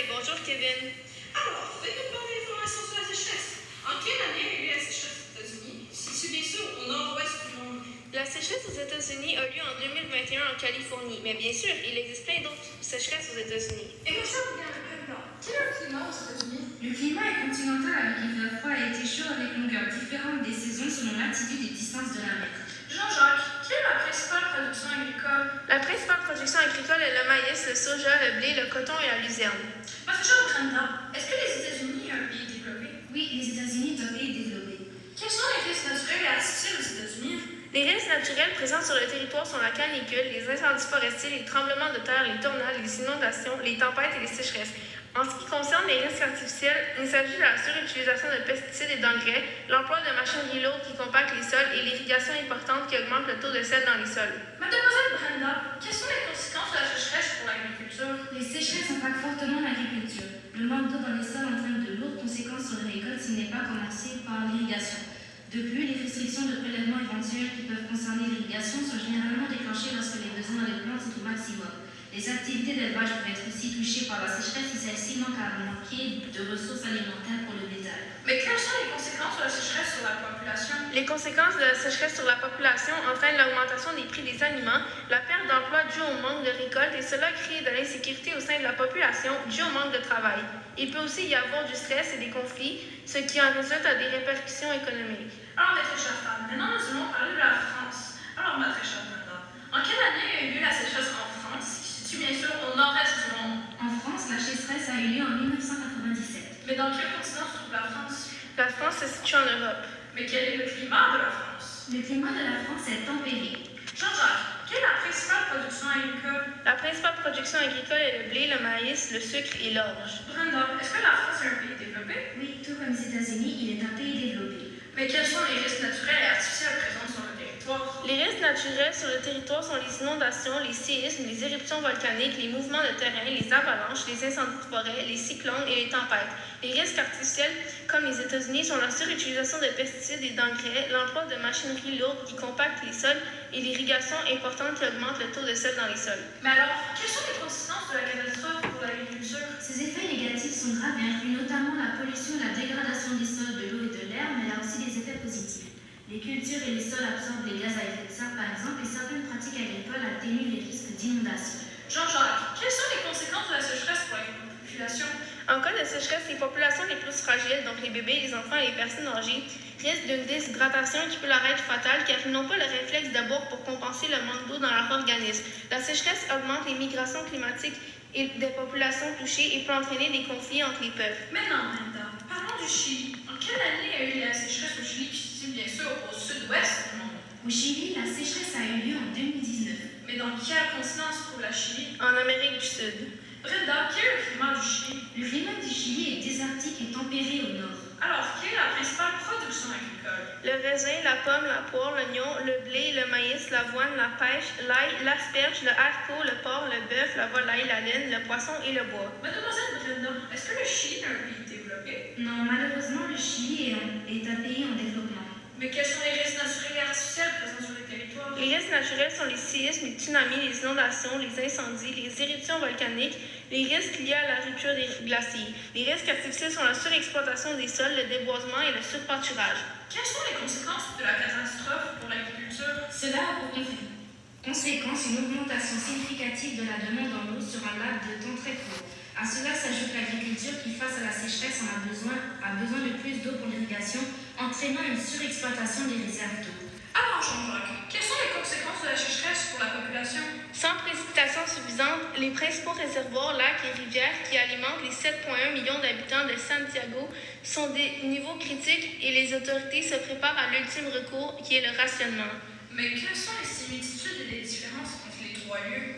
et bonjour Kevin. Alors, faites-nous part d'informations sur la sécheresse. En quelle année a eu lieu la sécheresse aux États-Unis? C'est bien sûr au nord-ouest du monde. La sécheresse aux États-Unis a lieu en 2021 en Californie, mais bien sûr, il existe plein d'autres sécheresses aux États-Unis. Et moi, ça revient un peu blanc. Quel est le climat aux États-Unis? Le climat est continental avec hiver froid et été chaud avec longueurs différentes des saisons selon l'altitude et distance de la mer. Jean-Jacques, quelle est la principale production agricole? La principale production agricole est le maïs, le soja, le blé, le coton et la luzerne. Maréchal Brenda, est-ce que les États-Unis sont un pays développé? Oui, les États-Unis sont un pays développé. Quels sont les risques naturels et artificiels aux États-Unis? Les risques naturels présents sur le territoire sont la canicule, les incendies forestiers, les tremblements de terre, les tornades, les inondations, les tempêtes et les sécheresses. En ce qui concerne les risques artificiels, il s'agit de la surutilisation de pesticides et d'engrais, l'emploi de machineries lourdes qui compactent les sols et l'irrigation importante qui augmente le taux de sel dans les sols. Mademoiselle Brenda, quelles sont les conséquences de la sécheresse pour l'agriculture? Les sécheresses impactent fortement l'agriculture. Le manque d'eau dans les sols entraîne de lourdes conséquences sur les récoltes s'il n'est pas commencé par l'irrigation. De plus, les restrictions de prélèvement éventuelles qui peuvent concerner l'irrigation sont généralement déclenchées lorsque les besoins dans les plantes sont au maximum. Les activités d'élevage peuvent être aussi touchées par la sécheresse si celle-ci manque à manquer de ressources alimentaires pour le bétail. Mais quelles sont les conséquences de la sécheresse sur la population? Les conséquences de la sécheresse sur la population entraînent l'augmentation des prix des aliments, la perte d'emploi due au manque de récolte et cela crée de l'insécurité au sein de la population due au manque de travail. Il peut aussi y avoir du stress et des conflits, ce qui en résulte à des répercussions économiques. Alors, ma très chère femme, maintenant nous allons parler de la France. Alors, ma très chère Brenda, en quelle année a eu lieu la sécheresse en France, qui se situe bien sûr au nord-est du monde? En France, la sécheresse a eu lieu en 1997. Mais dans quel continent se trouve la France? La France se situe en Europe. Mais quel est le climat de la France? Le climat de la France est tempéré. Jean-Jacques, quelle est la principale production agricole? La principale production agricole est le blé, le maïs, le sucre et l'orge. Brenda, est-ce que la France est un pays développé? Oui, tout comme les États-Unis, il est un pays développé. Mais quels sont les risques naturels et artificiels présents sur le territoire? Les risques naturels sur le territoire sont les inondations, les séismes, les éruptions volcaniques, les mouvements de terrain, les avalanches, les incendies de forêt, les cyclones et les tempêtes. Les risques artificiels, comme les États-Unis, sont la surutilisation de pesticides et d'engrais, l'emploi de machineries lourdes qui compactent les sols et l'irrigation importante qui augmente le taux de sel dans les sols. Mais alors, quelles sont les conséquences de la catastrophe pour l'agriculture? Ces effets négatifs sont graves et incluent notamment la pollution et la dégradation des sols, de l'eau et de l'air, mais il y a aussi des effets positifs. Les cultures et les sols absorbent les gaz à effet de serre, par exemple, et certaines pratiques agricoles atténuent les risques d'inondation. Jean-Jacques, quelles sont les conséquences de la sécheresse pour la population? En cas de sécheresse, les populations les plus fragiles, donc les bébés, les enfants et les personnes âgées, risquent d'une déshydratation qui peut leur être fatale car ils n'ont pas le réflexe de boire pour compenser le manque d'eau dans leur organisme. La sécheresse augmente les migrations climatiques et des populations touchées et peut entraîner des conflits entre les peuples. Maintenant, Brenda, parlons du Chili. En quelle année a eu la sécheresse au Chili, qui se situe bien sûr au sud-ouest du monde? Au Chili, la sécheresse a eu lieu en 2019. Mais dans quel continent se trouve la Chili? En Amérique du Sud. Brenda, quel est le climat du Chili? Le climat du Chili est désertique et tempéré au nord. Alors, quelle est la principale production agricole? Le raisin, la pomme, la poire, l'oignon, le blé, le maïs, l'avoine, la pêche, l'ail, l'asperge, le haricot, le porc, le bœuf, la volaille, la laine, le poisson et le bois. Mademoiselle Brenda, est-ce que le Chili est un pays développé? Non, malheureusement, le Chili est un pays en développement. Mais quels sont les risques naturels et artificiels présents sur le territoire? Les risques naturels sont les séismes, les tsunamis, les inondations, les incendies, les éruptions volcaniques, les risques liés à la rupture des glaciers. Les risques artificiels sont la surexploitation des sols, le déboisement et le surpâturage. Quelles sont les conséquences de la catastrophe pour l'agriculture? Cela a pour conséquence une augmentation significative de la demande en eau sur un laps de temps très court. À cela s'ajoute l'agriculture qui, face à la sécheresse, a besoin de plus d'eau pour l'irrigation, entraînant une surexploitation des réserves d'eau. Alors, Jean-Jacques, quelles sont les conséquences de la sécheresse pour la population? Sans précipitations suffisantes, les principaux réservoirs, lacs et rivières qui alimentent les 7,1 millions d'habitants de Santiago sont des niveaux critiques et les autorités se préparent à l'ultime recours qui est le rationnement. Mais quelles sont les similitudes et les différences entre les trois lieux?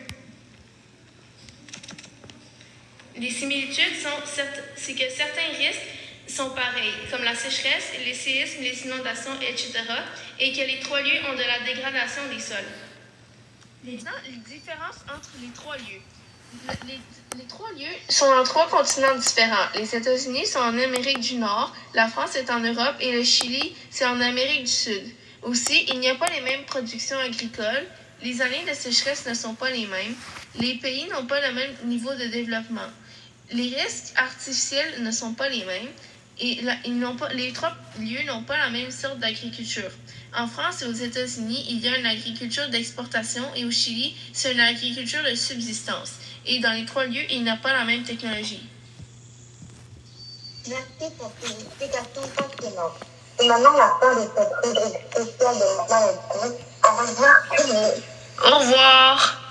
Les similitudes c'est que certains risques sont pareils, comme la sécheresse, les séismes, les inondations, etc., et que les trois lieux ont de la dégradation des sols. Les différences entre les trois lieux. Les trois lieux sont dans trois continents différents. Les États-Unis sont en Amérique du Nord, la France est en Europe et le Chili, c'est en Amérique du Sud. Aussi, il n'y a pas les mêmes productions agricoles, les années de sécheresse ne sont pas les mêmes, les pays n'ont pas le même niveau de développement. Les risques artificiels ne sont pas les mêmes et les 3 lieux n'ont pas la même sorte d'agriculture. En France et aux États-Unis, il y a une agriculture d'exportation et au Chili, c'est une agriculture de subsistance. Et dans les 3 lieux, il n'y a pas la même technologie. Merci pour ces explications passionnantes. C'est maintenant la fin de cette rubrique spéciale de la maladie. Au revoir. Au revoir!